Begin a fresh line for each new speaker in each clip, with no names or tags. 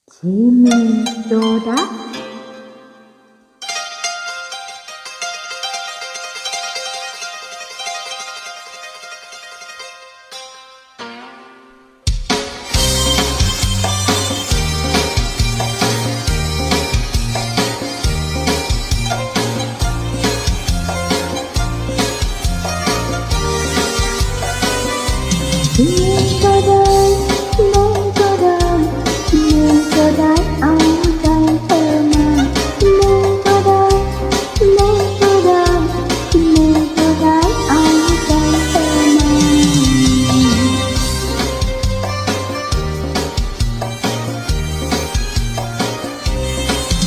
재미있도다.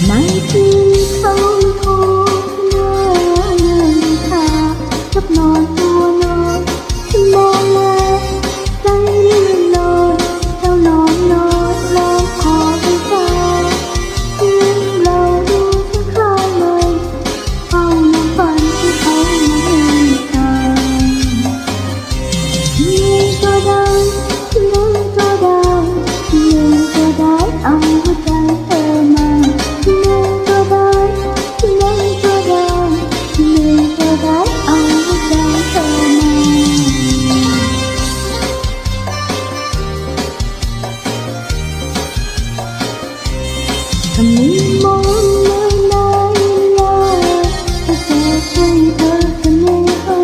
ไม่ที่เขาโทรนาค่ะกับนอนตัวนอนมองแลใจลื่นลอยเจ้านอนนอนแล้วขอไปตาลืมเราดูทั้งคลายเลยเฝ้าในฝันที่เขาไม่เห็นทางมีก็ได้ไม่ก็ได้ไม่ก็ได้เอาหัวใจเธอมาคำนี้มองเลยนายลาจะแค่ให้เธอเสน่หา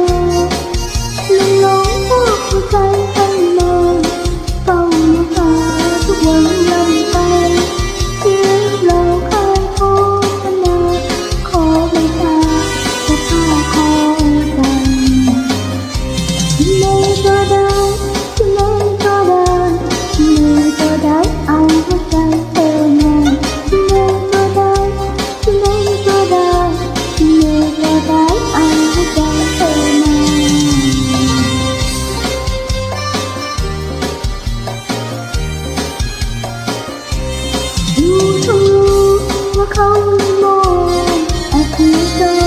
ลองพวกหัวใจให้มาเฝ้าหาทุกวันวันไปที่เราเคยโฆษณาขอไม่ตาจะพาขอกันไม่ก็ได้ไม่ก็ได้ไม่ก็ได้เอาหัวใจเธอมาว่าเขามองอาจจะ